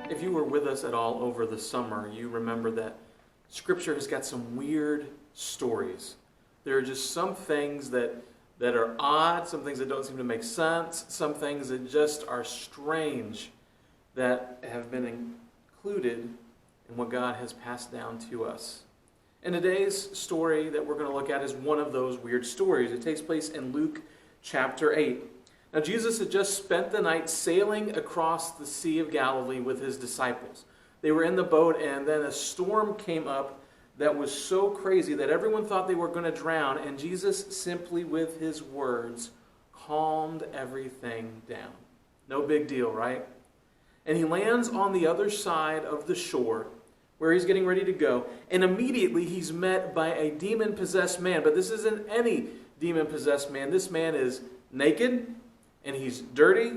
If you were with us at all over the summer, you remember that Scripture has got some weird stories. There are just some things that are odd, some things that don't seem to make sense, some things that just are strange that have been included in what God has passed down to us. And today's story that we're going to look at is one of those weird stories. It takes place in Luke chapter 8. Now, Jesus had just spent the night sailing across the Sea of Galilee with his disciples. They were in the boat, and then a storm came up that was so crazy that everyone thought they were going to drown, and Jesus simply, with his words, calmed everything down. No big deal, right? And he lands on the other side of the shore, where he's getting ready to go, and immediately he's met by a demon-possessed man. But this isn't any demon-possessed man. This man is naked, and he's dirty,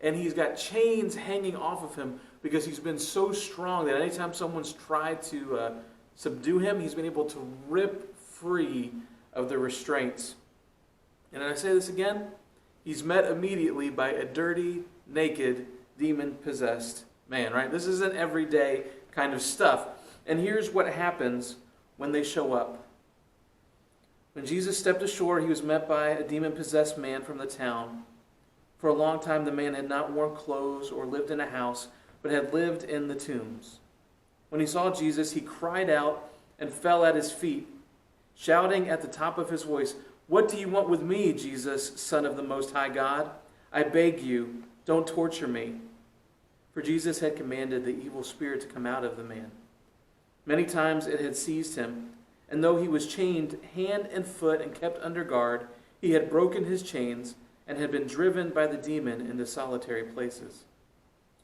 and he's got chains hanging off of him because he's been so strong that anytime someone's tried to subdue him, he's been able to rip free of the restraints. And I say this again, he's met immediately by a dirty, naked, demon-possessed man, right? This isn't everyday kind of stuff. And here's what happens when they show up. When Jesus stepped ashore, he was met by a demon-possessed man from the town. For a long time, the man had not worn clothes or lived in a house, but had lived in the tombs. When he saw Jesus, he cried out and fell at his feet, shouting at the top of his voice, "What do you want with me, Jesus, Son of the Most High God? I beg you, don't torture me." For Jesus had commanded the evil spirit to come out of the man. Many times it had seized him, and though he was chained hand and foot and kept under guard, he had broken his chains and had been driven by the demon into solitary places.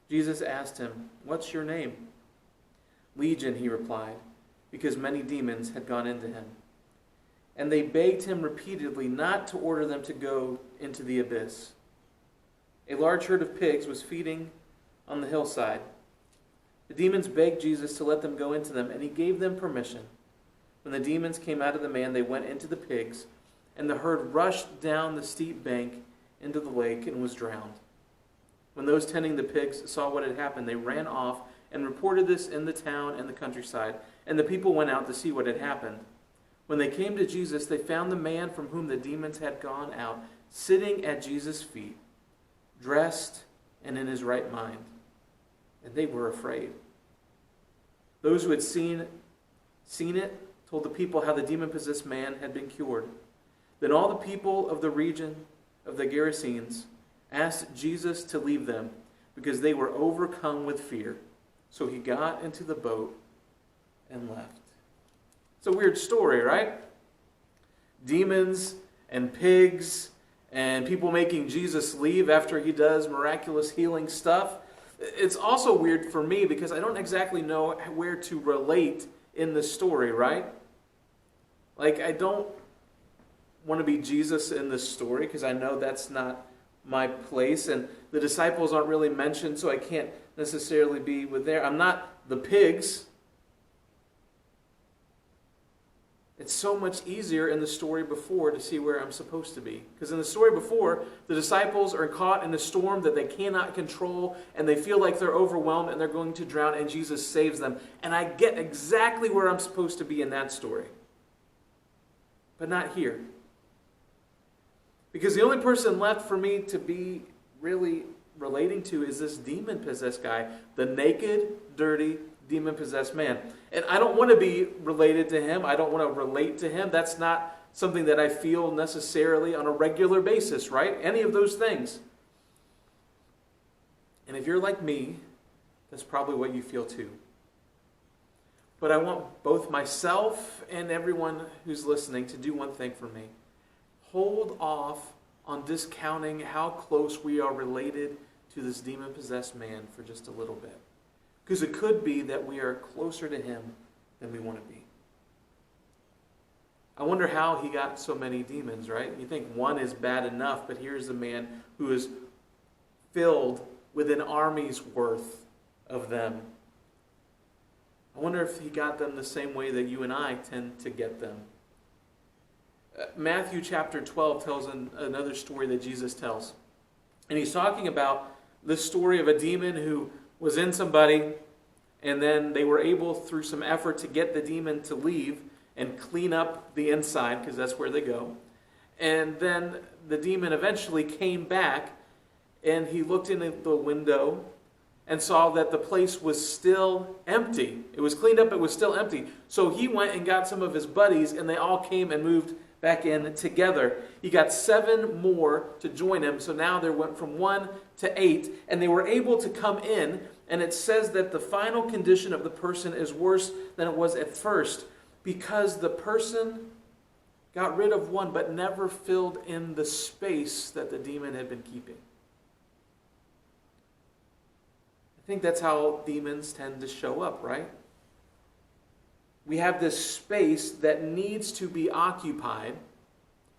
Jesus asked him, "What's your name?" "Legion," he replied, because many demons had gone into him. And they begged him repeatedly not to order them to go into the abyss. A large herd of pigs was feeding on the hillside. The demons begged Jesus to let them go into them, and he gave them permission. When the demons came out of the man, they went into the pigs, and the herd rushed down the steep bank into the lake and was drowned. When those tending the pigs saw what had happened, they ran off and reported this in the town and the countryside, and the people went out to see what had happened. When they came to Jesus, they found the man from whom the demons had gone out, sitting at Jesus' feet, dressed and in his right mind. And they were afraid. Those who had seen it told the people how the demon-possessed man had been cured. Then all the people of the region of the Gerasenes asked Jesus to leave them because they were overcome with fear. So he got into the boat and left. It's a weird story, right? Demons and pigs and people making Jesus leave after he does miraculous healing stuff. It's also weird for me because I don't exactly know where to relate in the story, right? Like, I don't want to be Jesus in this story because I know that's not my place, and the disciples aren't really mentioned, so I can't necessarily be with there. I'm not the pigs. It's so much easier in the story before to see where I'm supposed to be. Because in the story before, the disciples are caught in a storm that they cannot control, and they feel like they're overwhelmed and they're going to drown, and Jesus saves them. And I get exactly where I'm supposed to be in that story. But not here. Because the only person left for me to be really relating to is this demon-possessed guy, the naked, dirty, demon-possessed man. And I don't want to be related to him. I don't want to relate to him. That's not something that I feel necessarily on a regular basis, right? Any of those things. And if you're like me, that's probably what you feel too. But I want both myself and everyone who's listening to do one thing for me. Hold off on discounting how close we are related to this demon-possessed man for just a little bit. Because it could be that we are closer to him than we want to be. I wonder how he got so many demons, right? You think one is bad enough, but here's a man who is filled with an army's worth of them. I wonder if he got them the same way that you and I tend to get them. Matthew chapter 12 tells another story that Jesus tells. And he's talking about the story of a demon who was in somebody, and then they were able, through some effort, to get the demon to leave and clean up the inside, because that's where they go. And then the demon eventually came back, and he looked in at the window and saw that the place was still empty. It was cleaned up, it was still empty. So he went and got some of his buddies, and they all came and moved back in together. He got 7 more to join him, so now there went from 1 to 8, and they were able to come in, and it says that the final condition of the person is worse than it was at first, because the person got rid of one but never filled in the space that the demon had been keeping. I think that's how demons tend to show up, right? We have this space that needs to be occupied,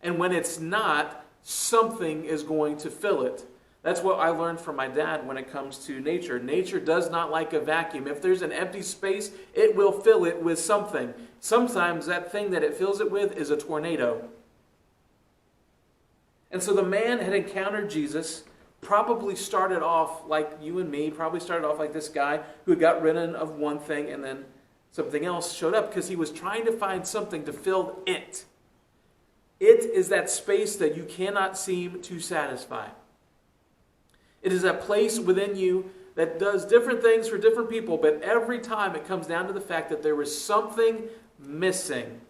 and when it's not, something is going to fill it. That's what I learned from my dad when it comes to nature. Nature does not like a vacuum. If there's an empty space, it will fill it with something. Sometimes that thing that it fills it with is a tornado. And so the man had encountered Jesus, probably started off like you and me, probably started off like this guy who got rid of one thing and then something else showed up because he was trying to find something to fill it. It is that space that you cannot seem to satisfy. It is that place within you that does different things for different people, but every time it comes down to the fact that there is something missing.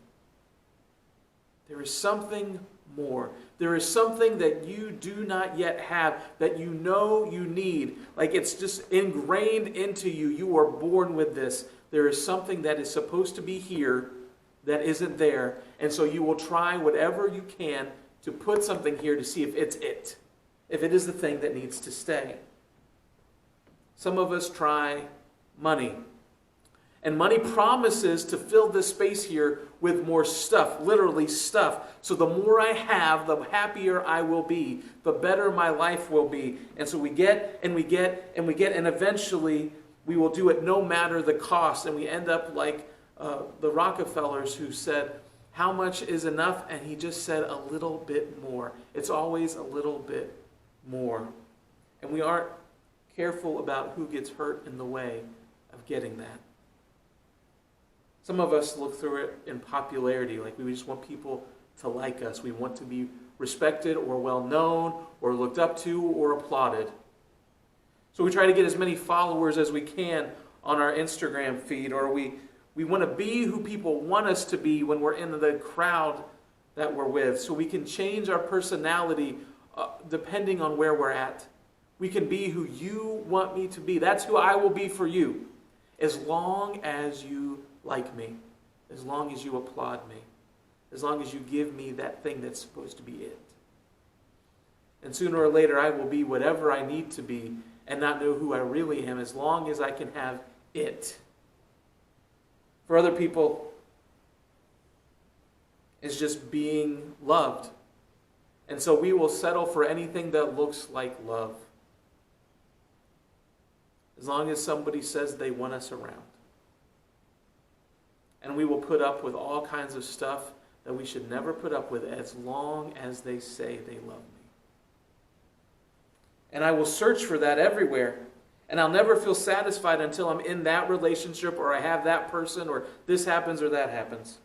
There is something more. There is something that you do not yet have that you know you need. Like it's just ingrained into you. You are born with this. There is something that is supposed to be here that isn't there. And so you will try whatever you can to put something here to see if it's it. If it is the thing that needs to stay. Some of us try money. And money promises to fill this space here with more stuff, literally stuff. So the more I have, the happier I will be, the better my life will be. And so we get and we get and we get, and eventually we will do it no matter the cost. And we end up like the Rockefellers who said, how much is enough? And he just said a little bit more. It's always a little bit more. And we aren't careful about who gets hurt in the way of getting that. Some of us look through it in popularity, like we just want people to like us. We want to be respected or well known or looked up to or applauded. So we try to get as many followers as we can on our Instagram feed, or we want to be who people want us to be when we're in the crowd that we're with. So we can change our personality depending on where we're at. We can be who you want me to be. That's who I will be for you. As long as you like me. As long as you applaud me. As long as you give me that thing that's supposed to be it. And sooner or later I will be whatever I need to be and not know who I really am, as long as I can have it. For other people, it's just being loved. And so we will settle for anything that looks like love. As long as somebody says they want us around. And we will put up with all kinds of stuff that we should never put up with, as long as they say they love me. And I will search for that everywhere. And I'll never feel satisfied until I'm in that relationship, or I have that person, or this happens or that happens.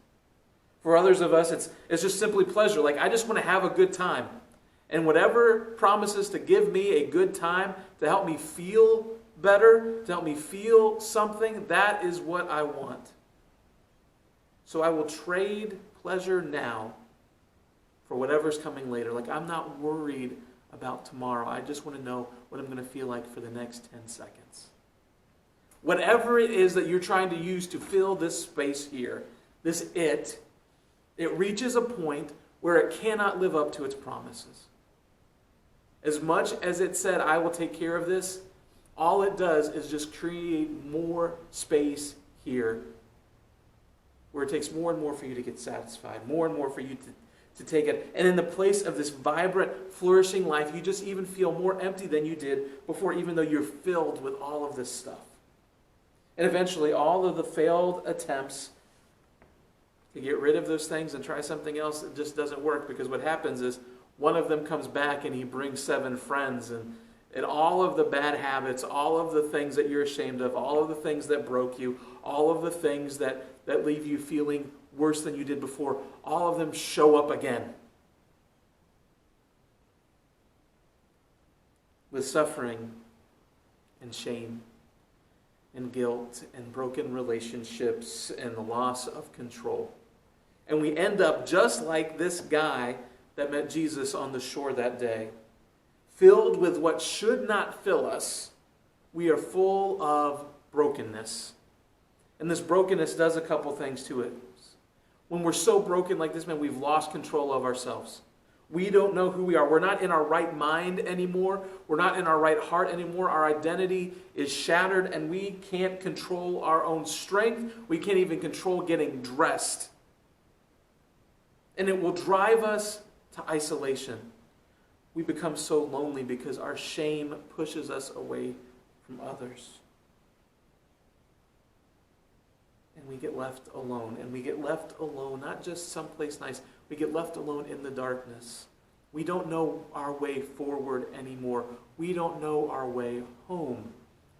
For others of us, it's just simply pleasure. Like, I just want to have a good time. And whatever promises to give me a good time, to help me feel better, to help me feel something, that is what I want. So I will trade pleasure now for whatever's coming later. Like, I'm not worried about tomorrow. I just want to know what I'm going to feel like for the next 10 seconds. Whatever it is that you're trying to use to fill this space here, this it reaches a point where it cannot live up to its promises. As much as it said, I will take care of this, all it does is just create more space here, where it takes more and more for you to get satisfied, more and more for you to take it. And in the place of this vibrant, flourishing life, you just even feel more empty than you did before, even though you're filled with all of this stuff. And eventually, all of the failed attempts to get rid of those things and try something else, it just doesn't work, because what happens is one of them comes back and he brings 7 friends, and all of the bad habits, all of the things that you're ashamed of, all of the things that broke you, all of the things that leave you feeling worse than you did before, all of them show up again. With suffering and shame and guilt and broken relationships and the loss of control. And we end up just like this guy that met Jesus on the shore that day. Filled with what should not fill us, we are full of brokenness. And this brokenness does a couple things to it. When we're so broken like this man, we've lost control of ourselves. We don't know who we are. We're not in our right mind anymore. We're not in our right heart anymore. Our identity is shattered, and we can't control our own strength. We can't even control getting dressed. And it will drive us to isolation. We become so lonely because our shame pushes us away from others. And we get left alone. And we get left alone, not just someplace nice. We get left alone in the darkness. We don't know our way forward anymore. We don't know our way home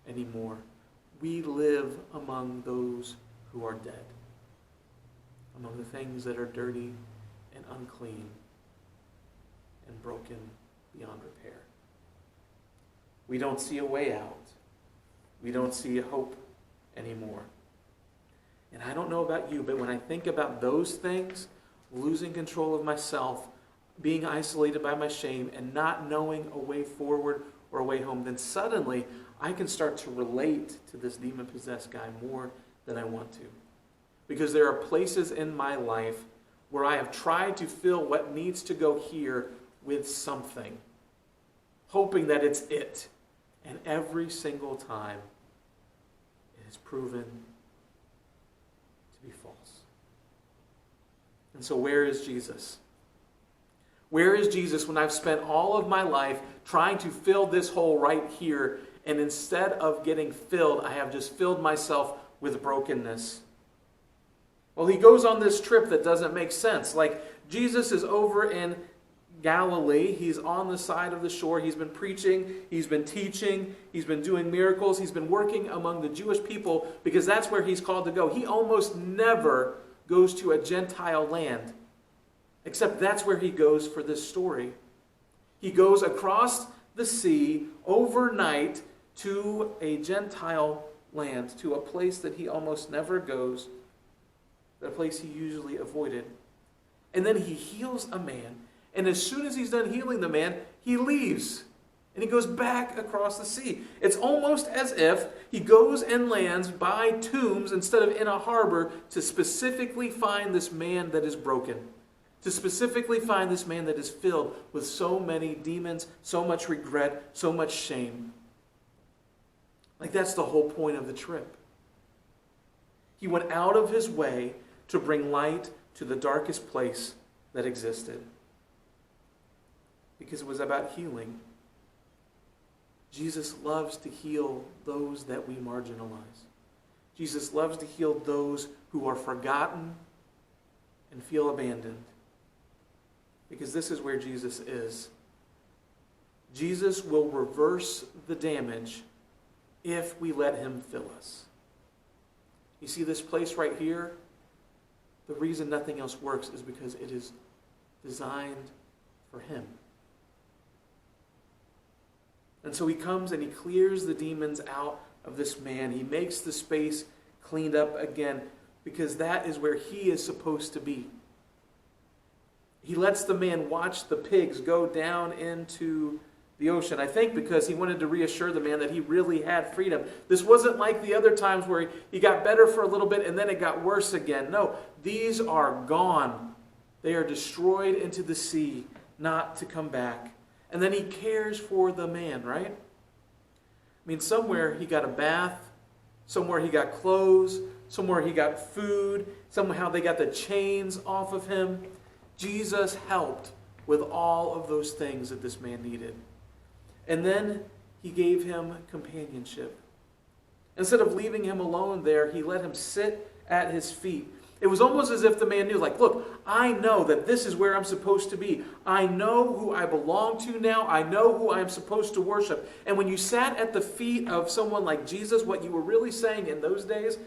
anymore. We live among those who are dead, among the things that are dirty and unclean and broken beyond repair. We don't see a way out. We don't see a hope anymore. And I don't know about you, but when I think about those things, losing control of myself, being isolated by my shame, and not knowing a way forward or a way home, then suddenly I can start to relate to this demon-possessed guy more than I want to. Because there are places in my life where I have tried to fill what needs to go here with something, hoping that it's it. And every single time it has proven to be false. And so where is Jesus? Where is Jesus when I've spent all of my life trying to fill this hole right here, and instead of getting filled, I have just filled myself with brokenness? Well, he goes on this trip that doesn't make sense. Like, Jesus is over in Galilee. He's on the side of the shore. He's been preaching. He's been teaching. He's been doing miracles. He's been working among the Jewish people because that's where he's called to go. He almost never goes to a Gentile land, except that's where he goes for this story. He goes across the sea overnight to a Gentile land, to a place that he almost never goes, the place he usually avoided. And then he heals a man. And as soon as he's done healing the man, he leaves. And he goes back across the sea. It's almost as if he goes and lands by tombs instead of in a harbor to specifically find this man that is broken. To specifically find this man that is filled with so many demons, so much regret, so much shame. Like, that's the whole point of the trip. He went out of his way to bring light to the darkest place that existed. Because it was about healing. Jesus loves to heal those that we marginalize. Jesus loves to heal those who are forgotten and feel abandoned. Because this is where Jesus is. Jesus will reverse the damage if we let him fill us. You see this place right here? The reason nothing else works is because it is designed for him. And so he comes and he clears the demons out of this man. He makes the space cleaned up again because that is where he is supposed to be. He lets the man watch the pigs go down into the ocean. I think because he wanted to reassure the man that he really had freedom. This wasn't like the other times where he got better for a little bit and then it got worse again. No, these are gone. They are destroyed into the sea, not to come back. And then he cares for the man, right? I mean, somewhere he got a bath, somewhere he got clothes, somewhere he got food, somehow they got the chains off of him. Jesus helped with all of those things that this man needed. And then he gave him companionship. Instead of leaving him alone there, he let him sit at his feet. It was almost as if the man knew, like, look, I know that this is where I'm supposed to be. I know who I belong to now. I know who I'm supposed to worship. And when you sat at the feet of someone like Jesus, what you were really saying in those days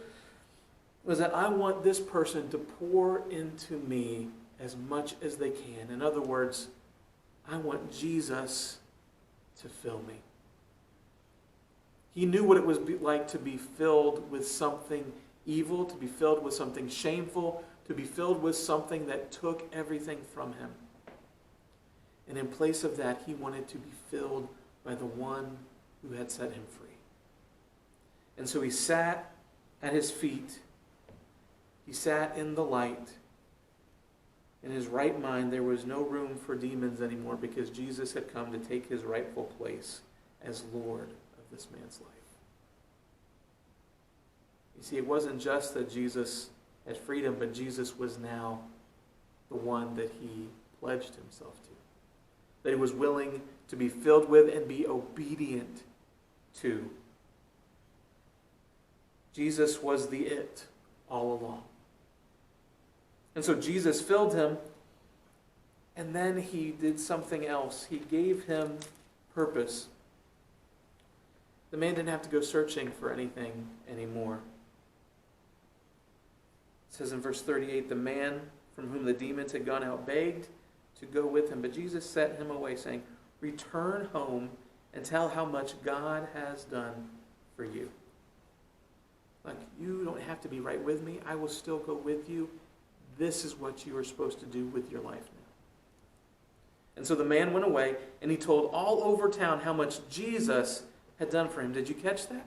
was that I want this person to pour into me as much as they can. In other words, I want Jesus to fill me. He knew what it was like to be filled with something evil, to be filled with something shameful, to be filled with something that took everything from him. And in place of that, he wanted to be filled by the one who had set him free. And so he sat at his feet. He sat in the light. In his right mind, there was no room for demons anymore because Jesus had come to take his rightful place as Lord of this man's life. You see, it wasn't just that Jesus had freedom, but Jesus was now the one that he pledged himself to. That he was willing to be filled with and be obedient to. Jesus was the it all along. And so Jesus filled him, and then he did something else. He gave him purpose. The man didn't have to go searching for anything anymore. It says in verse 38, the man from whom the demons had gone out begged to go with him, but Jesus sent him away, saying, return home and tell how much God has done for you. Like, you don't have to be right with me. I will still go with you. This is what you are supposed to do with your life now. And so the man went away, and he told all over town how much Jesus had done for him. Did you catch that?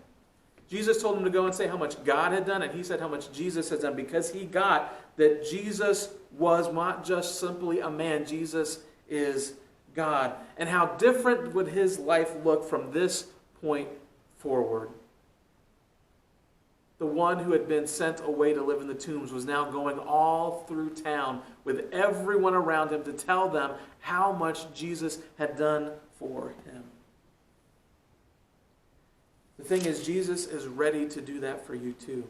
Jesus told him to go and say how much God had done, and he said how much Jesus had done, because he got that Jesus was not just simply a man. Jesus is God. And how different would his life look from this point forward? The one who had been sent away to live in the tombs was now going all through town with everyone around him to tell them how much Jesus had done for him. The thing is, Jesus is ready to do that for you too.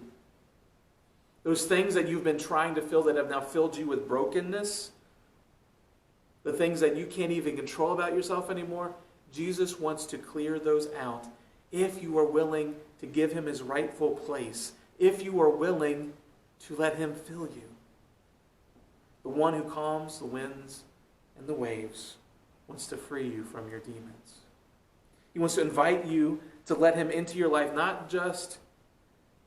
Those things that you've been trying to fill that have now filled you with brokenness, the things that you can't even control about yourself anymore, Jesus wants to clear those out if you are willing to give him his rightful place, if you are willing to let him fill you. The one who calms the winds and the waves wants to free you from your demons. He wants to invite you to let him into your life, not just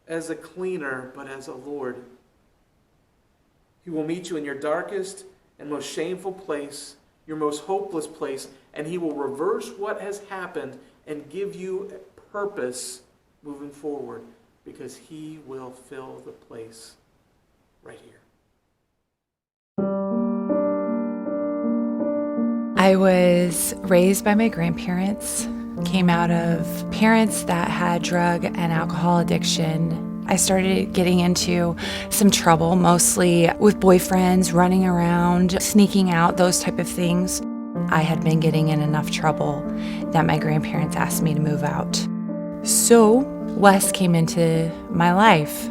as a cleaner, but as a Lord. He will meet you in your darkest and most shameful place, your most hopeless place, and he will reverse what has happened and give you purpose moving forward, because he will fill the place right here. I was raised by my grandparents, came out of parents that had drug and alcohol addiction. I started getting into some trouble, mostly with boyfriends, running around, sneaking out, those type of things. I had been getting in enough trouble that my grandparents asked me to move out. So Wes came into my life.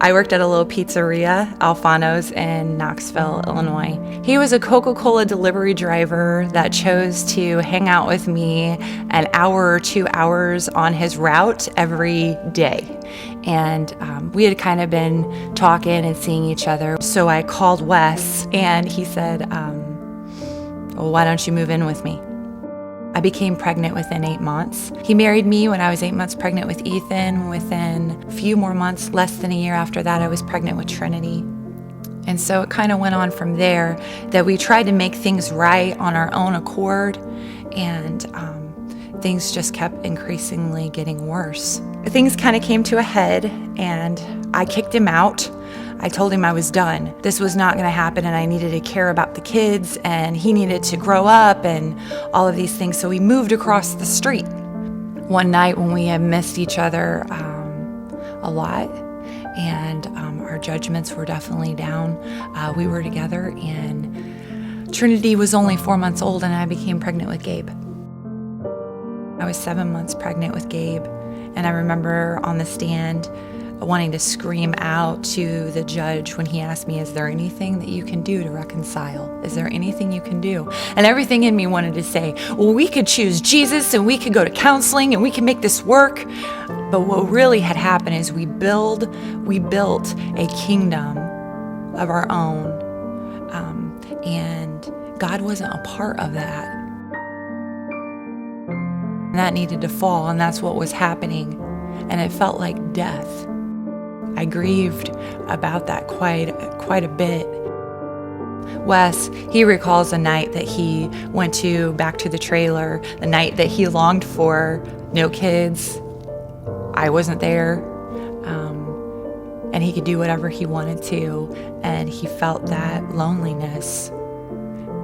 I worked at a little pizzeria, Alfano's, in Knoxville, Illinois. He was a Coca-Cola delivery driver that chose to hang out with me an hour or 2 hours on his route every day. And we had kind of been talking and seeing each other. So I called Wes, and he said, well, why don't you move in with me? I became pregnant within 8 months. He married me when I was 8 months pregnant with Ethan. Within a few more months, less than a year after that, I was pregnant with Trinity. And so it kind of went on from there that we tried to make things right on our own accord, and things just kept increasingly getting worse. Things kind of came to a head, and I kicked him out. I told him I was done. This was not going to happen, and I needed to care about the kids, and he needed to grow up and all of these things. So we moved across the street. One night when we had missed each other a lot, and our judgments were definitely down, we were together, and Trinity was only 4 months old, and I became pregnant with Gabe. I was 7 months pregnant with Gabe, and I remember on the stand wanting to scream out to the judge when he asked me, is there anything that you can do to reconcile? Is there anything you can do? And everything in me wanted to say, well, we could choose Jesus and we could go to counseling and we can make this work. But what really had happened is we built a kingdom of our own. And God wasn't a part of that. That needed to fall, and that's what was happening. And it felt like death. I grieved about that quite a bit. Wes, he recalls a night that he went back to the trailer, the night that he longed for. No kids. I wasn't there. And he could do whatever he wanted to. And he felt that loneliness.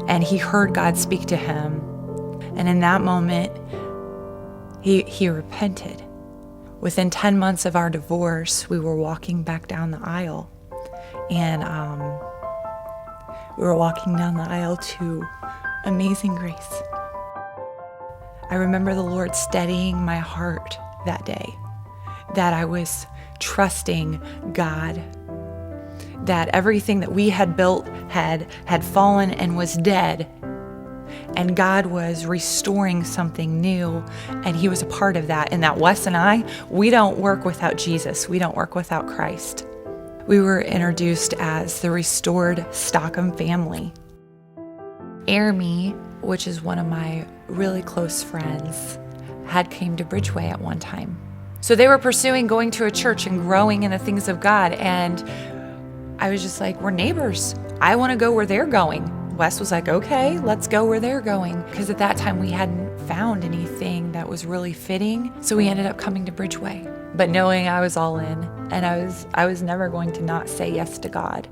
And he heard God speak to him. And in that moment, he repented. Within 10 months of our divorce, we were walking back down the aisle. And we were walking down the aisle to Amazing Grace. I remember the Lord steadying my heart that day, that I was trusting God, that everything that we had built had fallen and was dead. And God was restoring something new, and he was a part of that. And that Wes and I, we don't work without Jesus. We don't work without Christ. We were introduced as the restored Stockham family. Jeremy, which is one of my really close friends, had came to Bridgeway at one time. So they were pursuing going to a church and growing in the things of God. And I was just like, we're neighbors. I want to go where they're going. Wes was like, okay, let's go where they're going. Because at that time we hadn't found anything that was really fitting. So we ended up coming to Bridgeway, but knowing I was all in, and I was never going to not say yes to God.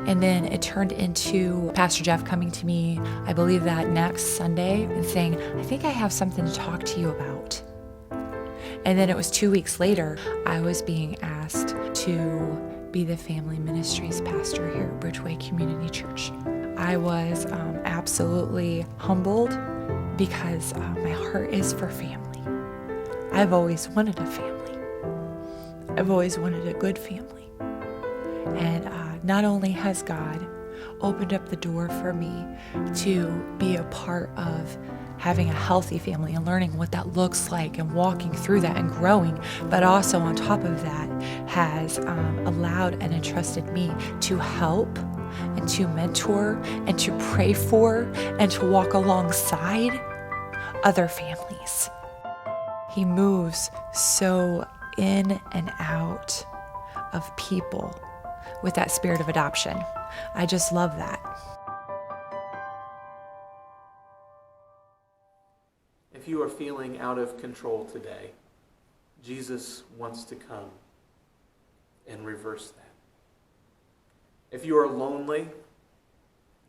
And then it turned into Pastor Jeff coming to me, I believe that next Sunday, and saying, I think I have something to talk to you about. And then it was 2 weeks later, I was being asked to be the family ministries pastor here at Bridgeway Community Church. I was absolutely humbled because my heart is for family. I've always wanted a family. I've always wanted a good family. And not only has God opened up the door for me to be a part of having a healthy family and learning what that looks like and walking through that and growing, but also on top of that has allowed and entrusted me to help and to mentor and to pray for and to walk alongside other families. He moves so in and out of people with that spirit of adoption. I just love that. If you are feeling out of control today, Jesus wants to come and reverse that. If you are lonely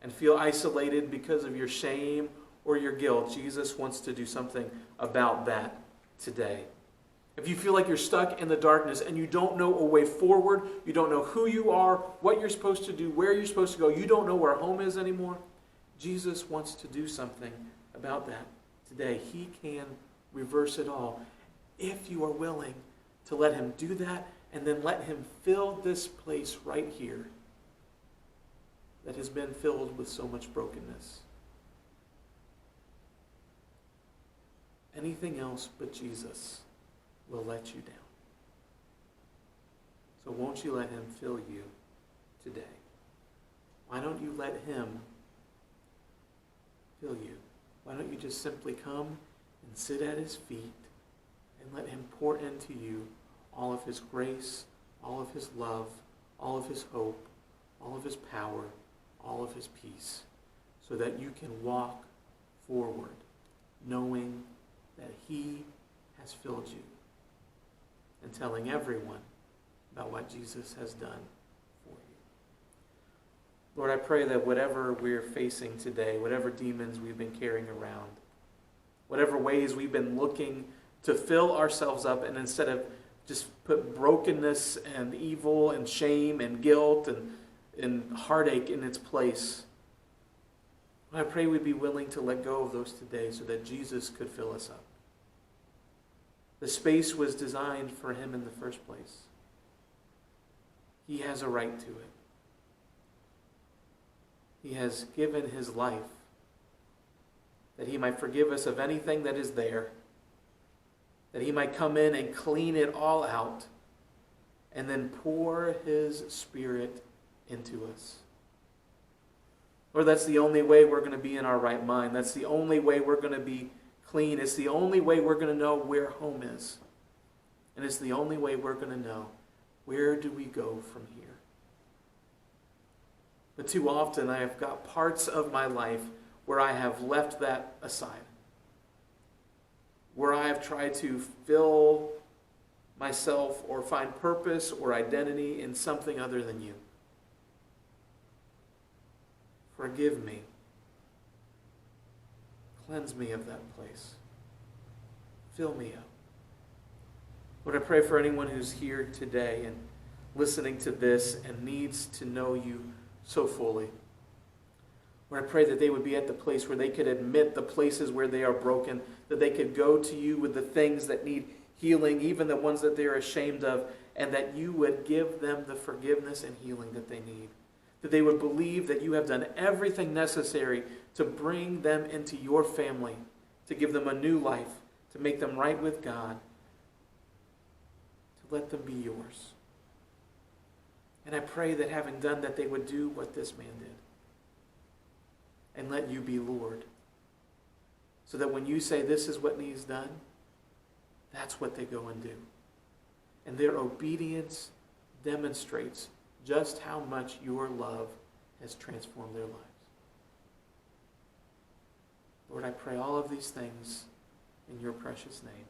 and feel isolated because of your shame or your guilt, Jesus wants to do something about that today. If you feel like you're stuck in the darkness and you don't know a way forward, you don't know who you are, what you're supposed to do, where you're supposed to go, you don't know where home is anymore, Jesus wants to do something about that today. He can reverse it all if you are willing to let him do that, and then let him fill this place right here that has been filled with so much brokenness. Anything else but Jesus will let you down. So won't you let him fill you today? Why don't you let him fill you? Why don't you just simply come and sit at his feet and let him pour into you all of his grace, all of his love, all of his hope, all of his power, all of his peace, so that you can walk forward knowing that he has filled you, and telling everyone about what Jesus has done for you. Lord, I pray that whatever we're facing today, whatever demons we've been carrying around, whatever ways we've been looking to fill ourselves up, and instead of just put brokenness and evil and shame and guilt and heartache in its place, I pray we'd be willing to let go of those today so that Jesus could fill us up. The space was designed for him in the first place. He has a right to it. He has given his life that he might forgive us of anything that is there, that he might come in and clean it all out, and then pour his Spirit into us. Lord, that's the only way we're going to be in our right mind. That's the only way we're going to be clean. It's the only way we're going to know where home is. And it's the only way we're going to know, where do we go from here? But too often I have got parts of my life where I have left that aside, where I have tried to fill myself or find purpose or identity in something other than you. Forgive me. Cleanse me of that place. Fill me up. Lord, I pray for anyone who's here today and listening to this and needs to know you so fully. Lord, I pray that they would be at the place where they could admit the places where they are broken, that they could go to you with the things that need healing, even the ones that they're ashamed of, and that you would give them the forgiveness and healing that they need. That they would believe that you have done everything necessary to bring them into your family, to give them a new life, to make them right with God, to let them be yours. And I pray that having done that, they would do what this man did and let you be Lord. So that when you say this is what needs done, that's what they go and do. And their obedience demonstrates just how much your love has transformed their lives. Lord, I pray all of these things in your precious name.